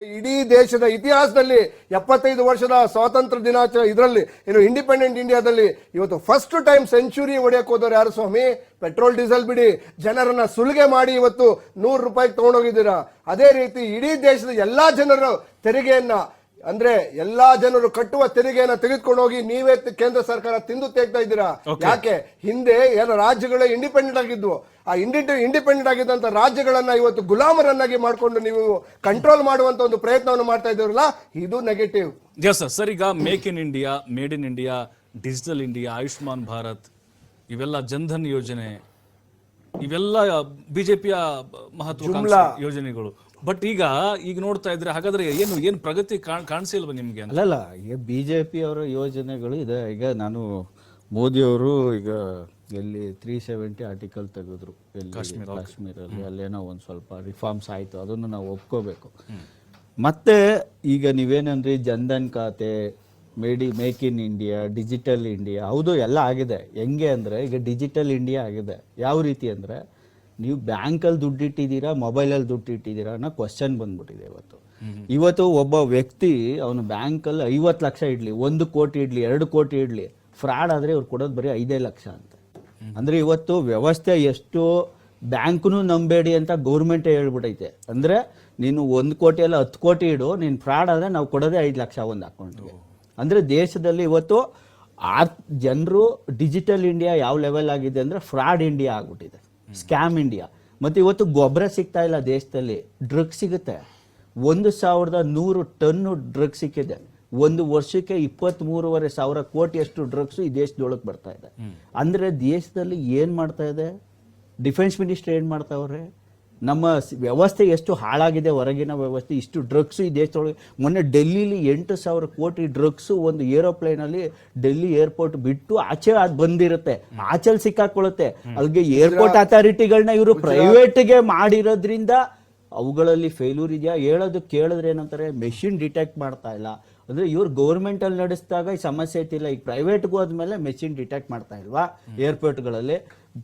ಇಡೀ ದೇಶದ ಇತಿಹಾಸದಲ್ಲಿ 75 ವರ್ಷದ ಸ್ವಾತಂತ್ರ್ಯ ದಿನಾಚರಣೆ ಇದರಲ್ಲಿ ಏನು ಇಂಡಿಪೆಂಡೆಂಟ್ ಇಂಡಿಯಾದಲ್ಲಿ ಇವತ್ತು ಫಸ್ಟ್ ಟೈಮ್ ಸೆಂಚುರಿ ಹೊಡೆಯಕ್ಕೆ ಹೋದವ್ರು ಯಾರು ಸ್ವಾಮಿ? ಪೆಟ್ರೋಲ್ ಡೀಸೆಲ್ ಬಿಡಿ, ಜನರನ್ನ ಸುಲಿಗೆ ಮಾಡಿ ಇವತ್ತು 100 ರೂಪಾಯಿಗೆ ತಗೊಂಡೋಗಿದ್ದೀರಾ. ಅದೇ ರೀತಿ ಇಡೀ ದೇಶದ ಎಲ್ಲಾ ಜನರು ತೆರಿಗೆಯನ್ನ ಅಂದ್ರೆ ಎಲ್ಲಾ ಜನರು ಕಟ್ಟುವ ತೆರಿಗೆಯನ್ನ ತೆಗೆದುಕೊಂಡು ಹೋಗಿ ನೀವೇ ಕೇಂದ್ರ ಸರ್ಕಾರ ತಿಂದು ತೆಗ್ತಾ ಇದ್ದೀರಾ. ಯಾಕೆ? ಹಿಂದೆ ಎಲ್ಲ ರಾಜ್ಯಗಳೇ ಇಂಡಿಪೆಂಡೆಂಟ್ ಆಗಿದ್ವು. ಆ ಇಂಡಿಪೆಂಡೆಂಟ್ ಆಗಿದ್ದಂತ ರಾಜ್ಯಗಳನ್ನ ಇವತ್ತು ಗುಲಾಮರನ್ನಾಗಿ ಮಾಡ್ಕೊಂಡು ನೀವು ಕಂಟ್ರೋಲ್ ಮಾಡುವಂತ ಒಂದು ಪ್ರಯತ್ನವನ್ನು ಮಾಡ್ತಾ ಇದ್ದೀರಲ್ಲ, ಇದು ನೆಗೆಟಿವ್. ಸರ್, ಈಗ make in India, made in India, digital India, Ayushman Bharat, ಇವೆಲ್ಲ ಜನ್ಧನ್ ಯೋಜನೆ, ಇವೆಲ್ಲ ಬಿಜೆಪಿಯ ಮಹತ್ವಾಕಾಂಕ್ಷಿ ಯೋಜನೆಗಳು. ಬಟ್ ಈಗ ನೋಡ್ತಾ ಇದ್ರೆ ಹಾಗಾದ್ರೆ ಏನು ಪ್ರಗತಿ ಕಾಣಿಸಿಲ್ವ ನಿಮ್ಗೆ? ಅಲ್ಲಲ್ಲ, ಈಗ ಬಿಜೆಪಿ ಅವರ ಯೋಜನೆಗಳು ಇದೆ. ಈಗ ನಾನು ಮೋದಿ ಅವರು ಈಗ ಎಲ್ಲಿ 370 ಆರ್ಟಿಕಲ್ ತೆಗೆದ್ರು ಕಾಶ್ಮೀರಲ್ಲಿ, ಅಲ್ಲೇನೋ ಒಂದ್ ಸ್ವಲ್ಪ ರಿಫಾರ್ಮ್ಸ್ ಆಯ್ತು, ಅದನ್ನು ನಾವು ಒಪ್ಕೋಬೇಕು. ಮತ್ತೆ ಈಗ ನೀವೇನಂದ್ರಿ ಜನ್ಧನ್ ಖಾತೆ, make in India, digital India, ಹೌದು ಎಲ್ಲ ಆಗಿದೆ. ಹೆಂಗೆ ಅಂದ್ರೆ ಈಗ ಡಿಜಿಟಲ್ ಇಂಡಿಯಾ ಆಗಿದೆ. ಯಾವ ರೀತಿ ಅಂದ್ರೆ ನೀವು ಬ್ಯಾಂಕಲ್ಲಿ ದುಡ್ಡು ಇಟ್ಟಿದ್ದೀರಾ, ಮೊಬೈಲಲ್ಲಿ ದುಡ್ಡು ಇಟ್ಟಿದ್ದೀರಾ ಅನ್ನೋ ಕ್ವಶನ್ ಬಂದ್ಬಿಟ್ಟಿದೆ ಇವತ್ತು ಒಬ್ಬ ವ್ಯಕ್ತಿ ಅವನು ಬ್ಯಾಂಕಲ್ಲಿ 50 ಲಕ್ಷ ಇಡ್ಲಿ, 1 ಕೋಟಿ ಇಡ್ಲಿ, 2 ಕೋಟಿ ಇಡ್ಲಿ, ಫ್ರಾಡ್ ಆದ್ರೆ ಇವ್ರು ಕೊಡೋದು ಬರೀ 5 ಲಕ್ಷ ಅಂತ. ಅಂದ್ರೆ ಇವತ್ತು ವ್ಯವಸ್ಥೆ ಎಷ್ಟು ಬ್ಯಾಂಕ್ನು ನಂಬೇಡಿ ಅಂತ ಗೌರ್ಮೆಂಟೇ ಹೇಳ್ಬಿಟ್ಟೈತೆ. ಅಂದ್ರೆ ನೀನು 1 ಕೋಟಿ ಅಲ್ಲ 10 ಕೋಟಿ ಇಡು, ನೀನು ಫ್ರಾಡ್ ಆದ್ರೆ ನಾವು ಕೊಡೋದೇ 5 ಲಕ್ಷ ಒಂದು ಅಕೌಂಟ್ಗೆ. ಅಂದ್ರೆ ದೇಶದಲ್ಲಿ ಇವತ್ತು ಜನರು ಡಿಜಿಟಲ್ ಇಂಡಿಯಾ ಯಾವ ಲೆವೆಲ್ ಆಗಿದೆ ಅಂದ್ರೆ ಫ್ರಾಡ್ ಇಂಡಿಯಾ ಆಗ್ಬಿಟ್ಟಿದೆ, ಸ್ಕ್ಯಾಮ್ ಇಂಡಿಯಾ. ಮತ್ತೆ ಇವತ್ತು ಗೊಬ್ಬರ ಸಿಗ್ತಾ ಇಲ್ಲ ದೇಶದಲ್ಲಿ, ಡ್ರಗ್ಸ್ ಸಿಗುತ್ತೆ. 1100 ಟನ್ ಡ್ರಗ್ಸ್ ಸಿಕ್ಕಿದೆ. ಒಂದು ವರ್ಷಕ್ಕೆ 23,500 ಕೋಟಿಯಷ್ಟು ಡ್ರಗ್ಸ್ ಈ ದೇಶದೊಳಗೆ ಬರ್ತಾ ಇದೆ. ಅಂದ್ರೆ ದೇಶದಲ್ಲಿ ಏನ್ ಮಾಡ್ತಾ ಇದೆ? ಡಿಫೆನ್ಸ್ ಮಿನಿಸ್ಟರ್ ಏನ್ ಮಾಡ್ತಾವ್ರೆ? ನಮ್ಮ ವ್ಯವಸ್ಥೆ ಎಷ್ಟು ಹಾಳಾಗಿದೆ, ಹೊರಗಿನ ವ್ಯವಸ್ಥೆ. ಇಷ್ಟು ಡ್ರಗ್ಸ್ ಈ ದೇಶದೊಳಗೆ. ಮೊನ್ನೆ ಡೆಲ್ಲಿಲಿ 8,000 ಕೋಟಿ ಡ್ರಗ್ಸ್ ಒಂದು ಏರೋಪ್ಲೇನ್ ಅಲ್ಲಿ ಡೆಲ್ಲಿ ಏರ್ಪೋರ್ಟ್ ಬಿಟ್ಟು ಆಚೆ ಬಂದಿರುತ್ತೆ, ಆಚೆಲ್ ಸಿಕ್ಕಾಕೊಳ್ಳುತ್ತೆ. ಅಲ್ಲಿಗೆ ಏರ್ಪೋರ್ಟ್ ಅಥಾರಿಟಿಗಳನ್ನ ಇವರು ಪ್ರೈವೇಟ್ಗೆ ಮಾಡಿರೋದ್ರಿಂದ ಅವುಗಳಲ್ಲಿ ಫೇಲ್ಯೂರ್ ಇದೆಯಾ? ಹೇಳೋದು ಕೇಳಿದ್ರೆ ಏನಂತಾರೆ, ಮೆಷಿನ್ ಡಿಟೆಕ್ಟ್ ಮಾಡ್ತಾ ಇಲ್ಲ. ಅಂದ್ರೆ ಇವ್ರು ಗೌರ್ಮೆಂಟ್ ಅಲ್ಲಿ ನಡೆಸಿದಾಗ ಈ ಸಮಸ್ಯೆ ಐತಿಲ್ಲ, ಈಗ ಪ್ರೈವೇಟ್ಗೆ ಹೋದ್ಮೇಲೆ ಮೆಷಿನ್ ಡಿಟೆಕ್ಟ್ ಮಾಡ್ತಾ ಇಲ್ವಾ ಏರ್ಪೋರ್ಟ್ಗಳಲ್ಲಿ?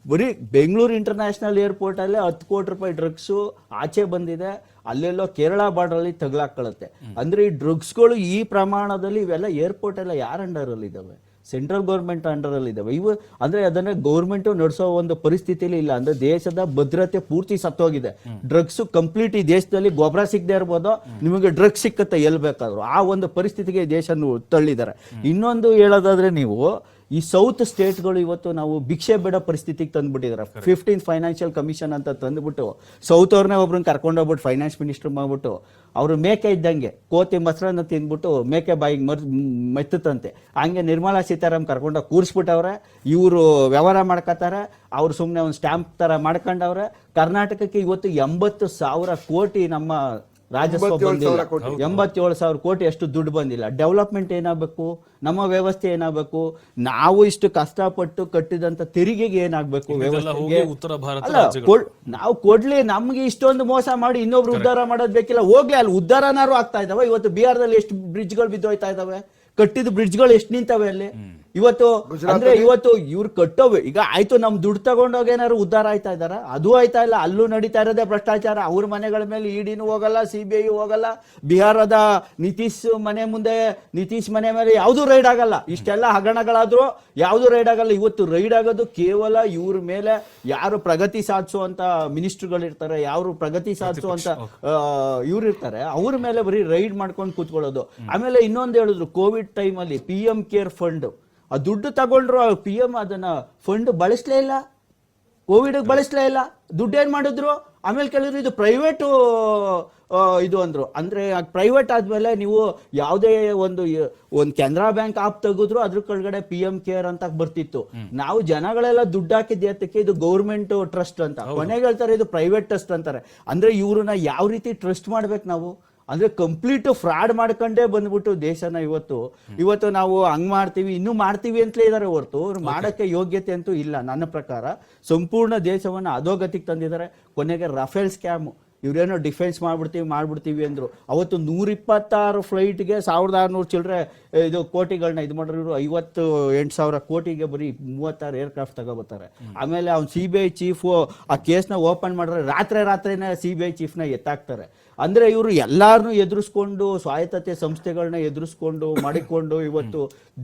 ಬರೀ ಬೆಂಗಳೂರು ಇಂಟರ್ನ್ಯಾಷನಲ್ ಏರ್ಪೋರ್ಟ್ ಅಲ್ಲೇ 10 ಕೋಟಿ ರೂಪಾಯಿ ಡ್ರಗ್ಸು ಆಚೆ ಬಂದಿದೆ. ಅಲ್ಲೆಲ್ಲೋ ಕೇರಳ ಬಾರ್ಡರ್ ಅಲ್ಲಿ ತಗಲಾಕೊಳ್ಳುತ್ತೆ. ಅಂದ್ರೆ ಈ ಡ್ರಗ್ಸ್ಗಳು ಈ ಪ್ರಮಾಣದಲ್ಲಿ ಇವೆಲ್ಲ ಏರ್ಪೋರ್ಟ್ ಎಲ್ಲ ಯಾರ ಅಂಡರ್ ಅಲ್ಲಿ ಇದಾವೆ? ಸೆಂಟ್ರಲ್ ಗೌರ್ಮೆಂಟ್ ಅಂಡರ್ ಅಲ್ಲಿ ಇದಾವೆ ಇವು. ಅಂದ್ರೆ ಅದನ್ನ ಗೌರ್ಮೆಂಟ್ ನಡೆಸೋ ಒಂದು ಪರಿಸ್ಥಿತಿಲಿ ಇಲ್ಲ. ಅಂದ್ರೆ ದೇಶದ ಭದ್ರತೆ ಪೂರ್ತಿ ಸತ್ತೋಗಿದೆ. ಡ್ರಗ್ಸ್ ಕಂಪ್ಲೀಟ್ ಈ ದೇಶದಲ್ಲಿ ಗೊಬ್ಬರ ಸಿಗದೆ ಇರ್ಬೋದು, ನಿಮಗೆ ಡ್ರಗ್ಸ್ ಸಿಕ್ಕತ್ತೆ ಎಲ್ಲಿ ಬೇಕಾದ್ರು. ಆ ಒಂದು ಪರಿಸ್ಥಿತಿಗೆ ದೇಶ ತಳ್ಳಿದ್ದಾರೆ. ಇನ್ನೊಂದು ಹೇಳೋದಾದ್ರೆ, ನೀವು ಈ ಸೌತ್ ಸ್ಟೇಟ್ಗಳು ಇವತ್ತು ನಾವು ಭಿಕ್ಷೆ ಬೇಡ ಪರಿಸ್ಥಿತಿಗೆ ತಂದ್ಬಿಟ್ಟಿದ್ದಾರೆ. 15th ಫೈನಾನ್ಷಿಯಲ್ ಕಮಿಷನ್ ಅಂತ ತಂದ್ಬಿಟ್ಟು ಸೌತ್ ಅವ್ರನ್ನೇ ಒಬ್ರನ್ನ ಕರ್ಕೊಂಡೋಗ್ಬಿಟ್ಟು ಫೈನಾನ್ಸ್ ಮಿನಿಸ್ಟರ್ ಮಾಡ್ಬಿಟ್ಟು, ಅವರು ಮೇಕೆ ಇದ್ದಂಗೆ ಕೋತಿ ಮೊಸರನ್ನ ತಿಂದ್ಬಿಟ್ಟು ಮೇಕೆ ಬಾಯಿಗೆ ಮೆತ್ತಂತೆ. ಹಂಗೆ ನಿರ್ಮಲಾ ಸೀತಾರಾಮನ್ ಕರ್ಕೊಂಡೋಗಿ ಕೂರಿಸ್ಬಿಟ್ಟವ್ರೆ. ಇವರು ವ್ಯವಹಾರ ಮಾಡ್ಕೋತಾರೆ, ಅವ್ರು ಸುಮ್ಮನೆ ಒಂದು ಸ್ಟ್ಯಾಂಪ್ ತರ ಮಾಡ್ಕೊಂಡವ್ರೆ. ಕರ್ನಾಟಕಕ್ಕೆ ಇವತ್ತು 80,000 ಕೋಟಿ ನಮ್ಮ ರಾಜಸ್ವ ಬಂದಿಲ್ಲ. 87,000 ಕೋಟಿ ಅಷ್ಟು ದುಡ್ಡು ಬಂದಿಲ್ಲ. ಡೆವಲಪ್ಮೆಂಟ್ ಏನಾಗಬೇಕು? ನಮ್ಮ ವ್ಯವಸ್ಥೆ ಏನಾಗಬೇಕು? ನಾವು ಇಷ್ಟು ಕಷ್ಟಪಟ್ಟು ಕಟ್ಟಿದಂತ ತೆರಿಗೆಗೆ ಏನಾಗಬೇಕು ವ್ಯವಸ್ಥೆಗೆ? ನಾವು ಕೊಡ್ಲಿ, ನಮ್ಗೆ ಇಷ್ಟೊಂದು ಮೋಸ ಮಾಡಿ ಇನ್ನೊಬ್ರು ಉದ್ಧಾರ ಮಾಡೋದ್ ಬೇಕಿಲ್ಲ. ಹೋಗ್ಲಿ, ಅಲ್ಲಿ ಉದ್ಧಾರನಾರು ಆಗ್ತಾ ಇದಾವೆ. ಇವತ್ತು ಬಿಹಾರದಲ್ಲಿ ಎಷ್ಟು ಬ್ರಿಡ್ಜ್ಗಳು ಬಿದ್ದೋಯ್ತಾ ಇದಾವೆ, ಕಟ್ಟಿದ ಬ್ರಿಡ್ಜ್ಗಳು ಎಷ್ಟು ನಿಂತವೆ ಅಲ್ಲಿ ಇವತ್ತು. ಅಂದ್ರೆ ಇವತ್ತು ಇವ್ರು ಕಟ್ಟೋವೆ. ಈಗ ಆಯ್ತು, ನಮ್ ದುಡ್ಡು ತಗೊಂಡೋಗ ಏನಾದ್ರು ಉದ್ಧಾರ ಆಯ್ತಾ ಇದಾರ? ಅದು ಆಯ್ತಾ ಇಲ್ಲ. ಅಲ್ಲೂ ನಡೀತಾ ಇರೋದೇ ಭ್ರಷ್ಟಾಚಾರ. ಅವ್ರ ಮನೆಗಳ ಮೇಲೆ ಇಡಿನೂ ಹೋಗಲ್ಲ, CBI ಹೋಗಲ್ಲ. ಬಿಹಾರದ ನಿತೀಶ್ ಮನೆ ಮೇಲೆ ಯಾವ್ದು ರೈಡ್ ಆಗಲ್ಲ. ಇಷ್ಟೆಲ್ಲ ಹಗರಣಗಳಾದ್ರೂ ಯಾವ್ದು ರೈಡ್ ಆಗಲ್ಲ. ಇವತ್ತು ರೈಡ್ ಆಗೋದು ಕೇವಲ ಇವ್ರ ಮೇಲೆ. ಯಾರು ಪ್ರಗತಿ ಸಾಧಿಸುವಂತ ಮಿನಿಸ್ಟರ್ಗಳು ಇರ್ತಾರೆ, ಯಾರು ಪ್ರಗತಿ ಸಾಧಿಸುವಂತ ಇವ್ರು ಇರ್ತಾರೆ, ಅವ್ರ ಮೇಲೆ ಬರೀ ರೈಡ್ ಮಾಡ್ಕೊಂಡು ಕೂತ್ಕೊಳ್ಳೋದು. ಆಮೇಲೆ ಇನ್ನೊಂದು ಹೇಳಿದ್ರು, ಕೋವಿಡ್ ಟೈಮ್ ಅಲ್ಲಿ PM ಕೇರ್ ಫಂಡ್ ಆ ದುಡ್ಡು ತಗೊಂಡ್ರು, PM ಅದನ್ನ ಫಂಡ್ ಬಳಸಲೇ ಇಲ್ಲ, ಕೋವಿಡ್ ಬಳಸಲೇ ಇಲ್ಲ. ದುಡ್ಡು ಏನ್ ಮಾಡಿದ್ರು? ಆಮೇಲೆ ಕೇಳಿದ್ರು ಇದು ಪ್ರೈವೇಟ್ ಇದು ಅಂದ್ರು. ಅಂದ್ರೆ ಪ್ರೈವೇಟ್ ಆದ್ಮೇಲೆ ನೀವು ಯಾವುದೇ ಒಂದು ಕೆನರಾ ಬ್ಯಾಂಕ್ ಆಪ್ ತೆಗೆದ್ರು ಅದ್ರ ಕೆಳಗಡೆ PM ಕೇರ್ ಅಂತ ಬರ್ತಿತ್ತು. ನಾವು ಜನಗಳೆಲ್ಲ ದುಡ್ಡು ಹಾಕಿದ್ದಕ್ಕೆ ಇದು ಗೌರ್ಮೆಂಟ್ ಟ್ರಸ್ಟ್ ಅಂತ, ಕೊನೆಗೆ ಹೇಳ್ತಾರೆ ಇದು ಪ್ರೈವೇಟ್ ಟ್ರಸ್ಟ್ ಅಂತಾರೆ. ಅಂದ್ರೆ ಇವ್ರನ್ನ ಯಾವ ರೀತಿ ಟ್ರಸ್ಟ್ ಮಾಡ್ಬೇಕು ನಾವು? ಅಂದ್ರೆ ಕಂಪ್ಲೀಟ್ ಫ್ರಾಡ್ ಮಾಡ್ಕೊಂಡೇ ಬಂದ್ಬಿಟ್ಟು ದೇಶನ ಇವತ್ತು ನಾವು ಹಂಗ್ ಮಾಡ್ತೀವಿ, ಇನ್ನೂ ಮಾಡ್ತೀವಿ ಅಂತಲೇ ಇದಾರೆ ಹೊರತು ಮಾಡಕ್ಕೆ ಯೋಗ್ಯತೆ ಅಂತೂ ಇಲ್ಲ. ನನ್ನ ಪ್ರಕಾರ ಸಂಪೂರ್ಣ ದೇಶವನ್ನ ಅಧೋಗತಿಗೆ ತಂದಿದ್ದಾರೆ. ಕೊನೆಗೆ ರಫೇಲ್ ಸ್ಕ್ಯಾಮ್, ಇವ್ರೇನೋ ಡಿಫೆನ್ಸ್ ಮಾಡ್ಬಿಡ್ತೀವಿ ಅಂದ್ರು. ಅವತ್ತು 126 ಫ್ಲೈಟ್ಗೆ 1,600 ಚಿಲ್ಲರೆ ಇದು ಕೋಟಿಗಳನ್ನ ಇದು ಮಾಡಿದ್ರು. ಇವರು 58,000 ಕೋಟಿಗೆ ಬರೀ 36 ಏರ್ಕ್ರಾಫ್ಟ್ ತಗೋಬರ್ತಾರೆ. ಆಮೇಲೆ ಅವ್ನು CBI ಚೀಫ್ ಆ ಕೇಸ್ನ ಓಪನ್ ಮಾಡಿದ್ರೆ ರಾತ್ರಿನೇ CBI ಚೀಫ್ನ ಎತ್ತಾಕ್ತಾರೆ. ಅಂದ್ರೆ ಇವರು ಎಲ್ಲಾರನ್ನೂ ಎದುರಿಸ್ಕೊಂಡು ಸ್ವಾಯತ್ತತೆ ಸಂಸ್ಥೆಗಳನ್ನ ಎದುರಿಸ್ಕೊಂಡು ಮಾಡಿಕೊಂಡು ಇವತ್ತು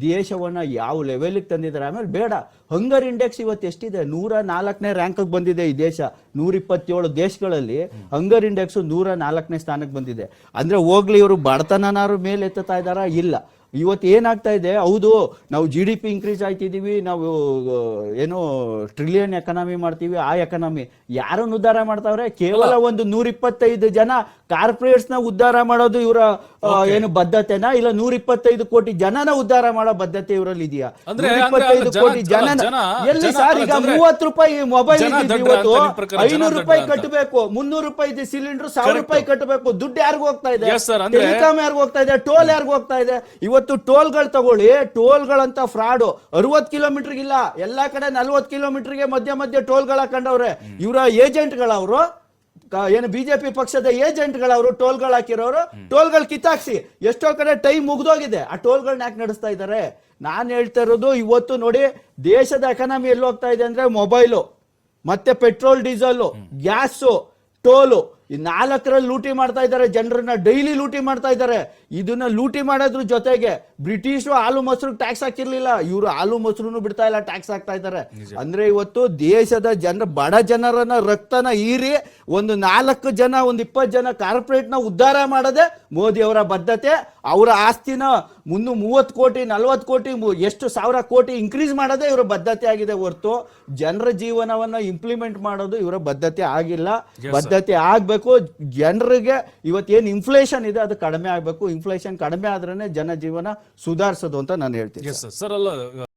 ದೇಶವನ್ನ ಯಾವ ಲೆವೆಲ್ಗೆ ತಂದಿದ್ದಾರೆ. ಆಮೇಲೆ ಬೇಡ, ಹಂಗರ್ ಇಂಡೆಕ್ಸ್ ಇವತ್ತು ಎಷ್ಟಿದೆ, 104ನೇ ರ್ಯಾಂಕ್ ಬಂದಿದೆ ಈ ದೇಶ. 127 ದೇಶಗಳಲ್ಲಿ ಹಂಗರ್ ಇಂಡೆಕ್ಸ್ 104ನೇ ಸ್ಥಾನಕ್ಕೆ ಬಂದಿದೆ. ಅಂದ್ರೆ ಹೋಗ್ಲಿ ಇವರು ಬಡತನನಾರು ಮೇಲೆ ಎತ್ತುತ್ತಾ ಇದ್ದಾರಾ? ಇಲ್ಲ. ಇವತ್ತು ಏನಾಗ್ತಾ ಇದೆ, ಹೌದು ನಾವು GDP ಇನ್ಕ್ರೀಸ್ ಆಯ್ತಿದೀವಿ, ನಾವು ಏನೋ ಟ್ರಿಲಿಯನ್ ಎಕನಾಮಿ ಮಾಡ್ತೀವಿ, ಆ ಎಕನಾಮಿ ಯಾರನ್ನು ಉದ್ಧಾರ ಮಾಡ್ತಾವ್ರೆ? ಕೇವಲ ಒಂದು 125 ಜನ ಕಾರ್ಪೊರೇಟ್ಸ್ ನ ಉದ್ಧಾರ ಮಾಡೋದು ಇವರ ಏನು ಬದ್ಧತೆನಾ? ಇಲ್ಲ 125 ಕೋಟಿ ಜನನ ಉದ್ಧಾರ ಮಾಡೋ ಬದ್ಧತೆ ಇವರಲ್ಲಿ ಇದೆಯಾ? 125 ಕೋಟಿ ಜನ ಎಲ್ಲಿ ಸರ್? ಈಗ 30 ರೂಪಾಯಿ ಮೊಬೈಲ್ ಇವತ್ತು 500 ರೂಪಾಯಿ ಕಟ್ಟಬೇಕು, 300 ರೂಪಾಯಿ ಸಿಲಿಂಡರ್, 1000 ರೂಪಾಯಿ ಕಟ್ಟಬೇಕು. ದುಡ್ಡು ಯಾರಿಗೂ ಹೋಗ್ತಾ ಇದೆ? ಟೆಲಿಕಾಂ ಯಾರಿಗೂ ಹೋಗ್ತಾ ಇದೆ? ಟೋಲ್ ಯಾರಿಗೂ ಹೋಗ್ತಾ ಇದೆ? ಇವತ್ತು ಟೋಲ್ಗಳು ತಗೊಳ್ಳಿ, ಟೋಲ್ಗಳಂತ ಫ್ರಾಡು 60 ಕಿಲೋಮೀಟರ್ ಇಲ್ಲ, ಎಲ್ಲಾ ಕಡೆ 40 ಕಿಲೋಮೀಟರ್ಗೆ ಮಧ್ಯ ಟೋಲ್ಗಳ ಕಂಡವ್ರೆ. ಇವರ ಏಜೆಂಟ್ಗಳವರು ಏನು ಬಿಜೆಪಿ ಪಕ್ಷದ ಏಜೆಂಟ್ಗಳವರು ಟೋಲ್ಗಳು ಹಾಕಿರೋರು, ಟೋಲ್ಗಳು ಕಿತ್ತಾಕ್ಸಿ ಎಷ್ಟೋ ಕಡೆ ಟೈಮ್ ಮುಗ್ದೋಗಿದೆ. ಆ ಟೋಲ್ಗಳನ್ನ ಯಾಕೆ ನಡೆಸ್ತಾ ಇದ್ದಾರೆ? ನಾನು ಹೇಳ್ತಾ ಇರೋದು, ಇವತ್ತು ನೋಡಿ ದೇಶದ ಎಕಾನಮಿ ಎಲ್ಲಿ ಹೋಗ್ತಾ ಇದೆ ಅಂದ್ರೆ ಮೊಬೈಲು, ಮತ್ತೆ ಪೆಟ್ರೋಲ್, ಡೀಸೆಲ್, ಗ್ಯಾಸು, ಟೋಲು, ಈ 4ರಲ್ಲಿ ಲೂಟಿ ಮಾಡ್ತಾ ಇದ್ದಾರೆ. ಜನರನ್ನ ಡೈಲಿ ಲೂಟಿ ಮಾಡ್ತಾ ಇದ್ದಾರೆ. ಇದನ್ನ ಲೂಟಿ ಮಾಡೋದ್ರ ಜೊತೆಗೆ ಬ್ರಿಟಿಷರು ಹಾಲು ಮೊಸರು ಟ್ಯಾಕ್ಸ್ ಹಾಕಿರ್ಲಿಲ್ಲ, ಇವರು ಹಾಲು ಮೊಸರು ಬಿಡ್ತಾ ಇಲ್ಲ, ಟ್ಯಾಕ್ಸ್ ಹಾಕ್ತಾ ಇದ್ದಾರೆ. ಅಂದ್ರೆ ಇವತ್ತು ದೇಶದ ಬಡ ಜನರನ್ನ ರಕ್ತನ ಹೀರಿ ಒಂದು 4 ಜನ, ಒಂದು 20 ಜನ ಕಾರ್ಪೊರೇಟ್ ನ ಉದ್ಧಾರ ಮಾಡೋದೇ ಮೋದಿ ಅವರ ಬದ್ಧತೆ. ಅವರ ಆಸ್ತಿನ 30 ಕೋಟಿ 40 ಕೋಟಿ ಎಷ್ಟು ಸಾವಿರ ಕೋಟಿ ಇನ್ಕ್ರೀಸ್ ಮಾಡೋದೇ ಇವರ ಬದ್ಧತೆ ಆಗಿದೆ ಹೊರತು ಜನರ ಜೀವನವನ್ನ ಇಂಪ್ಲಿಮೆಂಟ್ ಮಾಡೋದು ಇವರ ಬದ್ಧತೆ ಆಗಿಲ್ಲ. ಬದ್ಧತೆ ಆಗ್ಬೇಕು. ಜನರಿಗೆ ಇವತ್ತೇನು ಇನ್ಫ್ಲೇಷನ್ ಇದೆ ಅದು ಕಡಿಮೆ ಆಗ್ಬೇಕು. ಇನ್ಫ್ಲೇಷನ್ ಕಡಿಮೆ ಆದ್ರೇನೆ ಜನ ಜೀವನ ಸುಧಾರಿಸೋದು ಅಂತ ನಾನು ಹೇಳ್ತೀನಿ ಸರ್. ಅಲ್ಲ